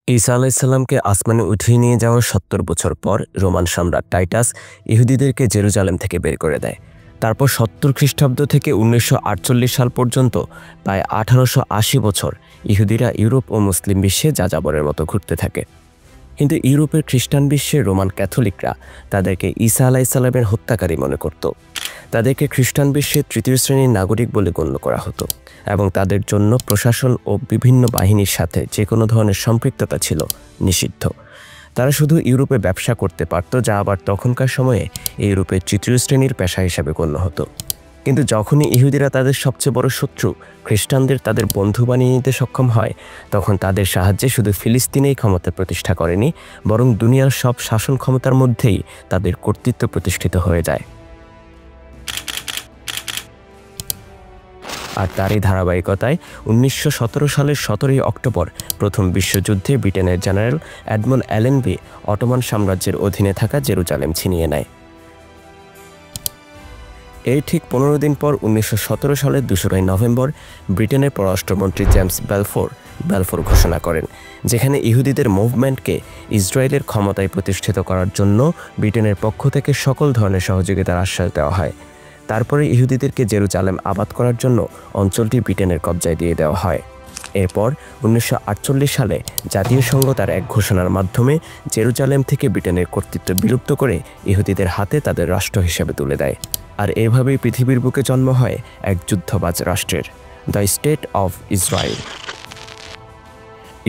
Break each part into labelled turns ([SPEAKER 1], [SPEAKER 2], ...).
[SPEAKER 1] ঈসা আলাইসাল্লামকে আসমানে উঠিয়ে নিয়ে যাওয়ার ৭০ বছর পর রোমান সম্রাট টাইটাস ইহুদিদেরকে জেরুজালেম থেকে বের করে দেয়। তারপর ৭০ খ্রিস্টাব্দ থেকে ১৯৪৮ সাল পর্যন্ত প্রায় ১৮৮০ বছর ইহুদিরা ইউরোপ ও মুসলিম বিশ্বে যাযাবরের মতো ঘুরতে থাকে। কিন্তু ইউরোপের খ্রিস্টান বিশ্বের রোমান ক্যাথলিকরা তাদেরকে ঈসা আলাইসাল্লামের হত্যাকারী মনে করত। তাদেরকে খ্রিস্টান বিশ্বের তৃতীয় শ্রেণীর নাগরিক বলে গণ্য করা হতো এবং তাদের জন্য প্রশাসন ও বিভিন্ন বাহিনীর সাথে যে কোনো ধরনের সম্পৃক্ততা ছিল নিষিদ্ধ। তারা শুধু ইউরোপে ব্যবসা করতে পারত, যা আবার তখনকার সময়ে ইউরোপের তৃতীয় শ্রেণীর পেশা হিসাবে গণ্য হতো। কিন্তু যখনই ইহুদিরা তাদের সবচেয়ে বড় শত্রু খ্রিস্টানদের তাদের বন্ধু বানিয়ে নিতে সক্ষম হয়, তখন তাদের সাহায্যে শুধু ফিলিস্তিনেই ক্ষমতা প্রতিষ্ঠা করেনি, বরং দুনিয়ার সব শাসন ক্ষমতার মধ্যেই তাদের কর্তৃত্ব প্রতিষ্ঠিত হয়ে যায়। আর তারই ধারাবাহিকতায় ১৯১৭ সালের ১৭ই অক্টোবর প্রথম বিশ্বযুদ্ধে ব্রিটেনের জেনারেল এডমন্ড অ্যালেনবি অটোমান সাম্রাজ্যের অধীনে থাকা জেরুজালেম ছিনিয়ে নেয়। এর ঠিক ১৫ দিন পর ১৯১৭ সালের ২রা নভেম্বর ব্রিটেনের পররাষ্ট্রমন্ত্রী জেমস বেলফোর ঘোষণা করেন, যেখানে ইহুদিদের মুভমেন্টকে ইসরায়েলের ক্ষমতায় প্রতিষ্ঠিত করার জন্য ব্রিটেনের পক্ষ থেকে সকল ধরনের সহযোগিতার আশ্বাস দেওয়া হয়। তারপরে ইহুদিদেরকে জেরুজালেম আবাদ করার জন্য অঞ্চলটি ব্রিটেনের কবজায় দিয়ে দেওয়া হয়। এরপর ১৯৪৮ সালে জাতীয় সংঘ তার এক ঘোষণার মাধ্যমে জেরুজালেম থেকে ব্রিটেনের কর্তৃত্ব বিলুপ্ত করে ইহুদিদের হাতে তাদের রাষ্ট্র হিসেবে তুলে দেয়। আর এভাবেই পৃথিবীর বুকে জন্ম হয় এক যুদ্ধবাজ রাষ্ট্রের, the state of Israel.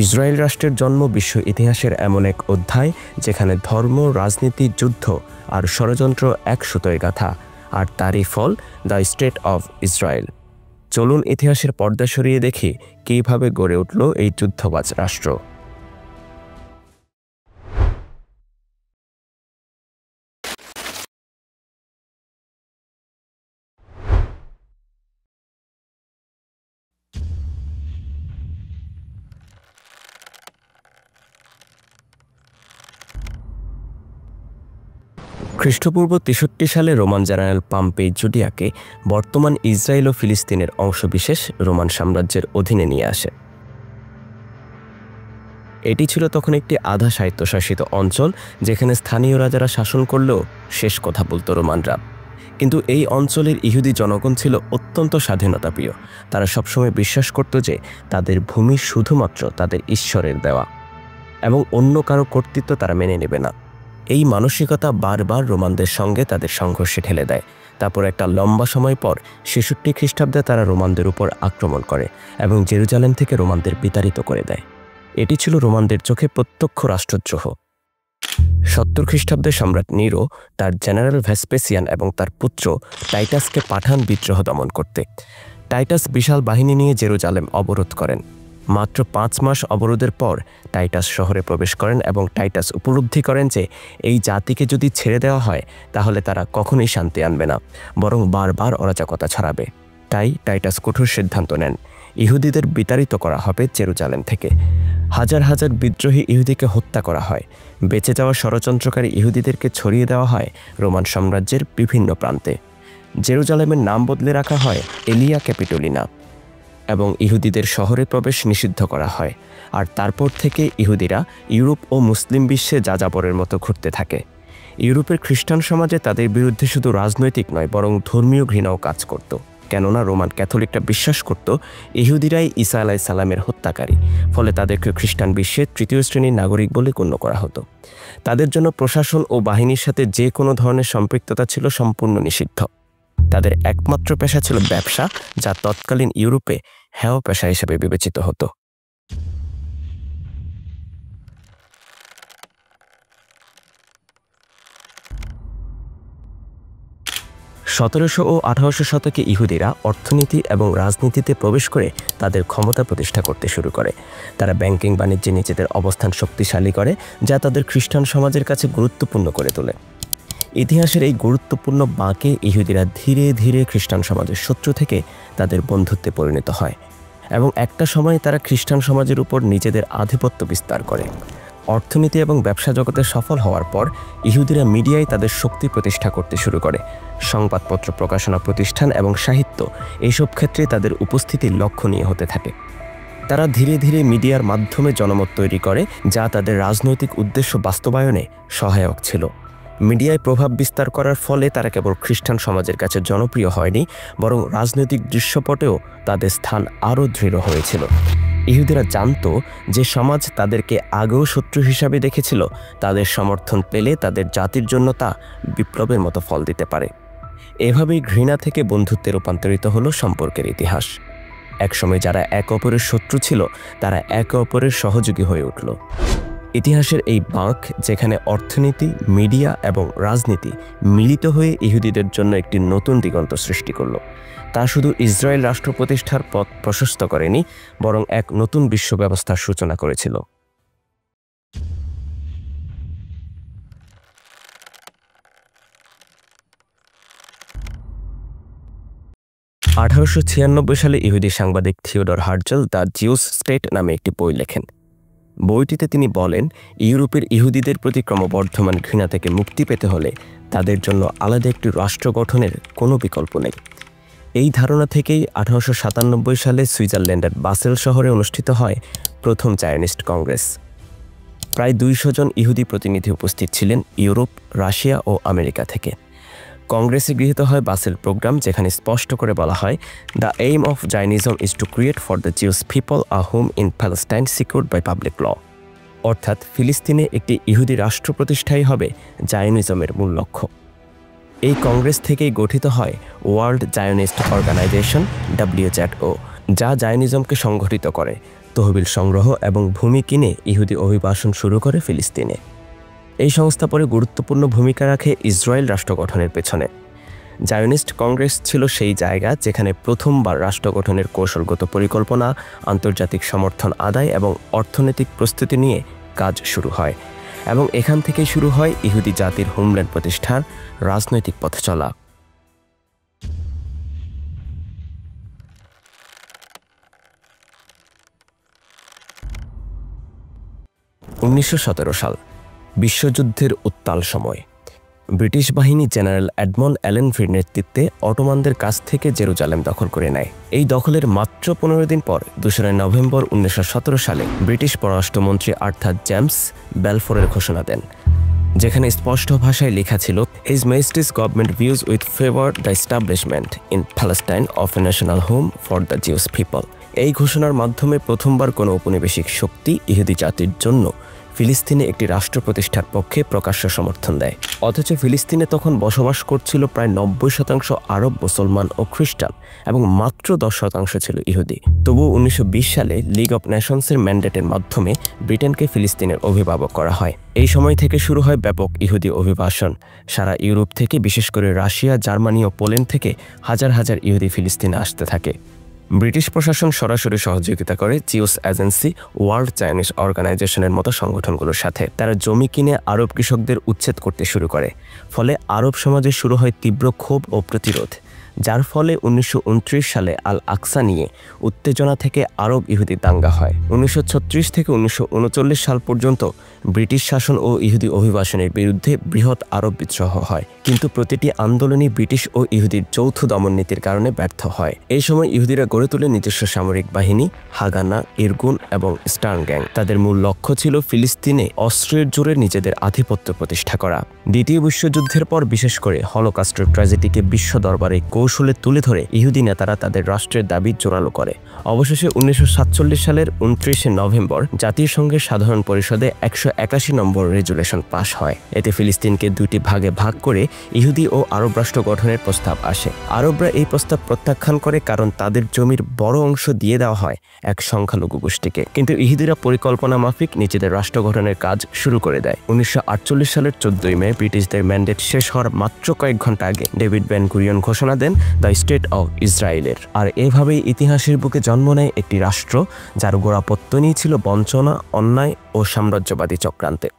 [SPEAKER 1] Israel রাষ্ট্রের জন্ম বিশ্ব ইতিহাসের এমন এক অধ্যায় যেখানে ধর্ম, রাজনীতি, যুদ্ধ আর ষড়যন্ত্র এক সুতোয় গাঁথা, আর তারই ফল দ্য স্টেট অফ ইসরায়েল। চলুন ইতিহাসের পর্দা সরিয়ে দেখি কীভাবে গড়ে উঠল এই যুদ্ধবাজ রাষ্ট্র। খ্রিস্টপূর্ব ৬৩ সালে রোমান জেনারেল পম্পেই জুডিয়াকে বর্তমান ইসরায়েল ও ফিলিস্তিনের অংশবিশেষ রোমান সাম্রাজ্যের অধীনে নিয়ে আসে। এটি ছিল তখন একটি আধা স্বায়ত্তশাসিত অঞ্চল, যেখানে স্থানীয় রাজারা শাসন করলেও শেষ কথা বলতো রোমানরা। কিন্তু এই অঞ্চলের ইহুদি জনগণ ছিল অত্যন্ত স্বাধীনতাপ্রিয়। তারা সবসময় বিশ্বাস করত যে তাদের ভূমি শুধুমাত্র তাদের ঈশ্বরের দেওয়া এবং অন্য কারো কর্তৃত্ব তারা মেনে নেবে না। এই মানসিকতা বারবার রোমানদের সঙ্গে তাদের সংঘর্ষে ঠেলে দেয়। তারপর একটা লম্বা সময় পর ৬৬ খ্রিস্টাব্দে তারা রোমানদের উপর আক্রমণ করে এবং জেরুজালেম থেকে রোমানদের বিতাড়িত করে দেয়। এটি ছিল রোমানদের চোখে প্রত্যক্ষ রাষ্ট্রদ্রোহ। ৭০ খ্রিস্টাব্দে সম্রাট নিরো তার জেনারেল ভেসপেসিয়ান এবং তার পুত্র টাইটাসকে পাঠান বিদ্রোহ দমন করতে। টাইটাস বিশাল বাহিনী নিয়ে জেরুজালেম অবরোধ করেন। মাত্র ৫ মাস অবরোধের পর টাইটাস শহরে প্রবেশ করেন এবং টাইটাস উপলব্ধি করেন যে এই জাতিকে যদি ছেড়ে দেওয়া হয় তাহলে তারা কখনোই শান্তি আনবে না, বরং বারবার অরাজকতা ছড়াবে। তাই টাইটাস কঠোর সিদ্ধান্ত নেন, ইহুদিদের বিতাড়িত করা হবে জেরুজালেম থেকে। হাজার হাজার বিদ্রোহী ইহুদিকে হত্যা করা হয়। বেঁচে যাওয়া ষড়যন্ত্রকারী ইহুদিদেরকে ছড়িয়ে দেওয়া হয় রোমান সাম্রাজ্যের বিভিন্ন প্রান্তে। জেরুজালেমের নাম বদলে রাখা হয় এলিয়া ক্যাপিটোলিনা এবং ইহুদিদের শহরে প্রবেশ নিষিদ্ধ করা হয়। আর তারপর থেকে ইহুদিরা ইউরোপ ও মুসলিম বিশ্বে যাযাবরের মতো ঘুরতে থাকে। ইউরোপের খ্রিস্টান সমাজে তাদের বিরুদ্ধে শুধু রাজনৈতিক নয়, বরং ধর্মীয় ঘৃণাও কাজ করত। কেননা রোমান ক্যাথলিকরা বিশ্বাস করত ইহুদিরাই ঈসা আলাইসাল্লামের হত্যাকারী, ফলে তাদেরকে খ্রিস্টান বিশ্বের তৃতীয় শ্রেণীর নাগরিক বলে গণ্য করা হতো। তাদের জন্য প্রশাসন ও বাহিনীর সাথে যে কোনো ধরনের সম্পৃক্ততা ছিল সম্পূর্ণ নিষিদ্ধ। তাদের একমাত্র পেশা ছিল ব্যবসা, যা তৎকালীন ইউরোপে হেয় পেশা হিসেবে বিবেচিত হতো। ১৭০০ ও ১৮০০ শতকে ইহুদিরা অর্থনীতি এবং রাজনীতিতে প্রবেশ করে তাদের ক্ষমতা প্রতিষ্ঠা করতে শুরু করে। তারা ব্যাংকিং বাণিজ্যে নিজেদের অবস্থান শক্তিশালী করে, যা তাদের খ্রিস্টান সমাজের কাছে গুরুত্বপূর্ণ করে তোলে। ইতিহাসের এই গুরুত্বপূর্ণ বাঁকে ইহুদিরা ধীরে ধীরে খ্রিস্টান সমাজের শত্রু থেকে তাদের বন্ধুত্বে পরিণত হয় এবং একটা সময় তারা খ্রিস্টান সমাজের উপর নিজেদের আধিপত্য বিস্তার করে। অর্থনীতি এবং ব্যবসা জগতে সফল হওয়ার পর ইহুদিরা মিডিয়ায় তাদের শক্তি প্রতিষ্ঠা করতে শুরু করে। সংবাদপত্র, প্রকাশনা প্রতিষ্ঠান এবং সাহিত্য, এইসব ক্ষেত্রে তাদের উপস্থিতি লক্ষণীয় হতে থাকে। তারা ধীরে ধীরে মিডিয়ার মাধ্যমে জনমত তৈরি করে, যা তাদের রাজনৈতিক উদ্দেশ্য বাস্তবায়নে সহায়ক ছিল। মিডিয়ায় প্রভাব বিস্তার করার ফলে তারা কেবল খ্রিস্টান সমাজের কাছে জনপ্রিয় হয়নি, বরং রাজনৈতিক দৃশ্যপটেও তাদের স্থান আরও দৃঢ় হয়েছিল। ইহুদিরা জানত যে সমাজ তাদেরকে আগেও শত্রু হিসাবে দেখেছিল, তাদের সমর্থন পেলে তাদের জাতির জন্য তা বিপ্লবের মতো ফল দিতে পারে। এভাবেই ঘৃণা থেকে বন্ধুত্বে রূপান্তরিত হলো সম্পর্কের ইতিহাস। একসময় যারা একে অপরের শত্রু ছিল, তারা একে অপরের সহযোগী হয়ে উঠল। ইতিহাসের এই বাঁক, যেখানে অর্থনীতি, মিডিয়া এবং রাজনীতি মিলিত হয়ে ইহুদিদের জন্য একটি নতুন দিগন্ত সৃষ্টি করল, তা শুধু ইসরায়েল রাষ্ট্র প্রতিষ্ঠার পথ প্রশস্ত করেনি, বরং এক নতুন বিশ্ব ব্যবস্থার সূচনা করেছিল। 1896 সালে ইহুদি সাংবাদিক থিওডর হার্জেল দ্য জিউস স্টেট নামে একটি বই লেখেন। বইটিতে তিনি বলেন, ইউরোপের ইহুদিদের প্রতি ক্রমবর্ধমান ঘৃণা থেকে মুক্তি পেতে হলে তাদের জন্য আলাদা একটি রাষ্ট্র গঠনের কোনো বিকল্প নেই। এই ধারণা থেকেই 1897 সালে সুইজারল্যান্ডের বাসেল শহরে অনুষ্ঠিত হয় প্রথম জায়নিস্ট কংগ্রেস। প্রায় 200 জন ইহুদি প্রতিনিধি উপস্থিত ছিলেন ইউরোপ, রাশিয়া ও আমেরিকা থেকে। কংগ্রেসে গৃহীত হয় বাসেল প্রোগ্রাম, যেখানে স্পষ্ট করে বলা হয়, the aim of Zionism is to create for the Jews people a home in Palestine secured by public law. অর্থাৎ ফিলিস্তিনে একটি ইহুদি রাষ্ট্র প্রতিষ্ঠাই হবে জায়নিজমের মূল লক্ষ্য। এই কংগ্রেস থেকেই গঠিত হয় ওয়ার্ল্ড জায়নিস্ট অর্গানাইজেশন WZO, যা জায়নিজমকে সংগঠিত করে, তহবিল সংগ্রহ এবং ভূমি কিনে ইহুদি অভিবাসন শুরু করে ফিলিস্তিনে। এই সংস্থা পরে গুরুত্বপূর্ণ ভূমিকা রাখে ইসরায়েল রাষ্ট্র গঠনের পেছনে। জায়নিস্ট কংগ্রেস ছিল সেই জায়গা যেখানে প্রথমবার রাষ্ট্র গঠনের কৌশলগত পরিকল্পনা, আন্তর্জাতিক সমর্থন আদায় এবং অর্থনৈতিক প্রস্তুতি নিয়ে কাজ শুরু হয়, এবং এখান থেকেই শুরু হয় ইহুদি জাতির হোমল্যান্ড প্রতিষ্ঠার রাজনৈতিক পথ চলা। 1917 সাল, বিশ্বযুদ্ধের উত্তাল সময়। ব্রিটিশ বাহিনী জেনারেল এডমন্ড অ্যালেনফির নেতৃত্বে অটোমানদের কাছ থেকে জেরুজালেম দখল করে নেয়। এই দখলের মাত্র 15 দিন পর 2 নভেম্বর 1917 সালে ব্রিটিশ পররাষ্ট্রমন্ত্রী আর্থার জেমস বেলফোরের ঘোষণা দেন, যেখানে স্পষ্ট ভাষায় লেখা ছিল, his majesty's government views with favour the establishment in Palestine of a national home for the Jews people. এই ঘোষণার মাধ্যমে প্রথমবার কোনো ঔপনিবেশিক শক্তি ইহুদি জাতির জন্য ফিলিস্তিনে একটি রাষ্ট্র প্রতিষ্ঠার পক্ষে প্রকাশ্য সমর্থন দেয়। অথচ ফিলিস্তিনে তখন বসবাস করছিল প্রায় 90% আরব, মুসলমান ও খ্রিস্টান, এবং মাত্র 10% ছিল ইহুদি। তবুও 1920 সালে লিগ অব নেশনসের ম্যান্ডেটের মাধ্যমে ব্রিটেনকে ফিলিস্তিনের অভিভাবক করা হয়। এই সময় থেকে শুরু হয় ব্যাপক ইহুদি অভিবাসন। সারা ইউরোপ থেকে, বিশেষ করে রাশিয়া, জার্মানি ও পোল্যান্ড থেকে হাজার হাজার ইহুদি ফিলিস্তিনে আসতে থাকে। ব্রিটিশ প্রশাসন সরাসরি সহযোগিতা করে জিউস এজেন্সি, ওয়ার্ল্ড জায়নিস্ট অর্গানাইজেশনের মতো সংগঠনগুলোর সাথে। তারা জমি কিনে আরব কৃষকদের উচ্ছেদ করতে শুরু করে, ফলে আরব সমাজে শুরু হয় তীব্র ক্ষোভ ও প্রতিরোধ, যার ফলে 1929 সালে আল আকসা নিয়ে উত্তেজনা থেকে আরব ইহুদি দাঙ্গা হয়। 1936 থেকে 1939 সাল পর্যন্ত ব্রিটিশ শাসন ও ইহুদি অভিবাসনের বিরুদ্ধে বৃহৎ আরব বিদ্রোহ হয়, কিন্তু প্রতিটি আন্দোলনই ব্রিটিশ ও ইহুদির যৌথ দমন নীতির কারণে ব্যর্থ হয়। এই সময় ইহুদিরা গড়ে তোলে নিজস্ব সামরিক বাহিনী, হাগানা, ইরগুন এবং স্টার্ন গ্যাং। তাদের মূল লক্ষ্য ছিল ফিলিস্তিনে অস্ত্রের জোরে নিজেদের আধিপত্য প্রতিষ্ঠা করা। দ্বিতীয় বিশ্বযুদ্ধের পর, বিশেষ করে হলোকস্টের ট্র্যাজেডিকে বিশ্ব দরবারে কৌশলে তুলে ধরে ইহুদি নেতারা তাদের রাষ্ট্রের দাবি জোরালো করে। অবশেষে 1947 সালের 29 নভেম্বর জাতিসংঘের সাধারণ পরিষদে 181 নম্বর রেজুলেশন পাশ হয়। এতে ফিলিস্তিনকে দুইটি ভাগে ভাগ করে ইহুদি ও আরব রাষ্ট্র গঠনের প্রস্তাব আসে। আরবরা এই প্রস্তাব প্রত্যাখ্যান করে, কারণ তাদের জমির বড় অংশ দিয়ে দেওয়া হয় এক সংখ্যালঘু গোষ্ঠীকে। কিন্তু ইহুদিরা পরিকল্পনা মাফিক নিজেদের রাষ্ট্র গঠনের কাজ শুরু করে দেয়। 1948 সালের 14 মে ব্রিটিশদের ম্যান্ডেট শেষ হওয়ার মাত্র কয়েক ঘন্টা আগে ডেভিড বেন গুরিয়ন ঘোষণা দেন দ্য স্টেট অফ ইসরায়েলের। আর এভাবেই ইতিহাসের বুকে জন্ম নেয় একটি রাষ্ট্র যার গোড়াপত্তনই ছিল বঞ্চনা, অন্যায় ও সাম্রাজ্যবাদী চক্রান্তে।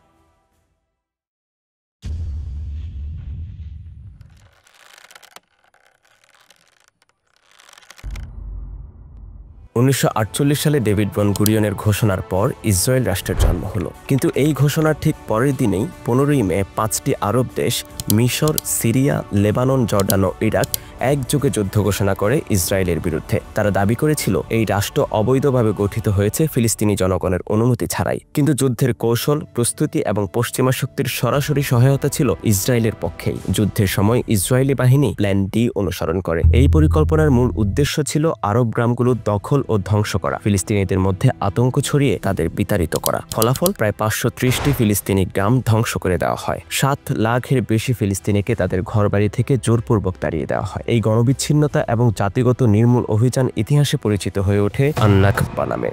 [SPEAKER 1] 1948 সালে ডেভিড বেন গুরিয়নের ঘোষণার পর ইসরায়েল রাষ্ট্রের জন্ম হলো। কিন্তু এই ঘোষণার ঠিক পরের দিনেই 15 মে 5টি আরব দেশ, মিশর, সিরিয়া, লেবানন, জর্ডান ও ইরাক একযোগে যুদ্ধ ঘোষণা করে ইসরায়েলের বিরুদ্ধে। তারা দাবি করেছিল এই রাষ্ট্র অবৈধভাবে গঠিত হয়েছে ফিলিস্তিনি জনগণের অনুমতি ছাড়াই। কিন্তু যুদ্ধের কৌশল, প্রস্তুতি এবং পশ্চিমা শক্তির সরাসরি সহায়তা ছিল ইসরায়েলের পক্ষেই। যুদ্ধের সময় ইসরায়েলি বাহিনী প্ল্যান ডি অনুসরণ করে। এই পরিকল্পনার মূল উদ্দেশ্য ছিল আরব গ্রামগুলো দখল ও ধ্বংস করা, ফিলিস্তিনিদের মধ্যে আতঙ্ক ছড়িয়ে তাদের বিতাড়িত করা। ফলাফল, প্রায় 530টি ফিলিস্তিনি গ্রাম ধ্বংস করে দেওয়া হয়। 7 লাখের বেশি ফিলিস্তিনিকে তাদের ঘরবাড়ি থেকে জোরপূর্বক তাড়িয়ে দেওয়া হয়। এই গণবিচ্ছিন্নতা এবং জাতিগত নির্মূল অভিযান ইতিহাসে পরিচিত হয়ে ওঠে আন-নাকবা নামে।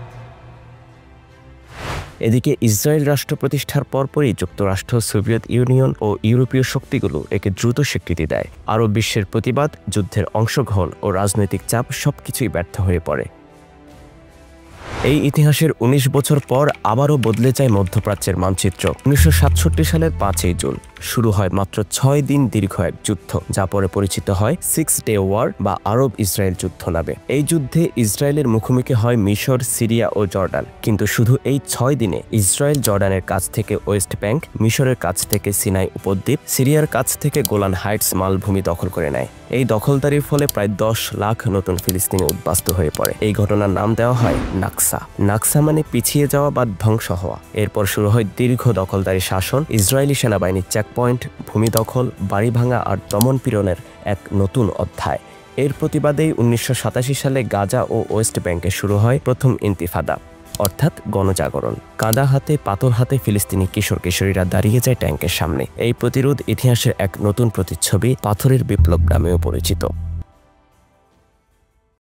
[SPEAKER 1] এদিকে ইসরায়েল রাষ্ট্র প্রতিষ্ঠার পরপরই যুক্তরাষ্ট্র, সোভিয়েত ইউনিয়ন ও ইউরোপীয় শক্তিগুলো একে দ্রুত স্বীকৃতি দেয়। আরব বিশ্বের প্রতিবাদ, যুদ্ধের অংশগ্রহণ ও রাজনৈতিক চাপ সবকিছুই ব্যর্থ হয়ে পড়ে। এই ইতিহাসের 19 বছর পর আবারও বদলে যায় মধ্যপ্রাচ্যের মানচিত্র। 1967 সালের 5ই জুন শুরু হয় মাত্র 6 দিন দীর্ঘ এক যুদ্ধ, যা পরে পরিচিত হয় 6 ডে ওয়ার বা আরব ইসরায়েল যুদ্ধ নামে। এই যুদ্ধে ইসরায়েলের মুখোমুখি হয় মিশর, সিরিয়া ও জর্ডান। কিন্তু শুধু এই 6 দিনে ইসরায়েল জর্ডানের কাছ থেকে ওয়েস্ট ব্যাংক, মিশরের কাছ থেকে সিনাই উপদ্বীপ, সিরিয়ার কাছ থেকে গোলান হাইটস মালভূমি দখল করে নেয়। এই দখলদারির ফলে প্রায় 10 লাখ নতুন ফিলিস্তিনি উদ্বাস্তু হয়ে পড়ে। এই ঘটনার নাম দেওয়া হয় নাকসা। নাকসা মানে পিছিয়ে যাওয়া বা ধ্বংস হওয়া। এরপর শুরু হয় দীর্ঘ দখলদারি শাসন, ইসরায়েলি সেনাবাহিনীর চেকপয়েন্ট, ভূমি দখল, বাড়ি ভাঙা আর দমন পীড়নের এক নতুন অধ্যায়। এর প্রতিবাদেই 1987 সালে গাজা ও ওয়েস্ট ব্যাংকে শুরু হয় প্রথম ইন্তিফাদা, অর্থাৎ গণজাগরণ। কাঁদা হাতে, পাথর হাতে ফিলিস্তিনি কিশোর কিশোরীরা দাঁড়িয়ে যায় ট্যাঙ্কের সামনে। এই প্রতিরোধ ইতিহাসের এক নতুন প্রতিচ্ছবি, পাথরের বিপ্লব নামেও পরিচিত।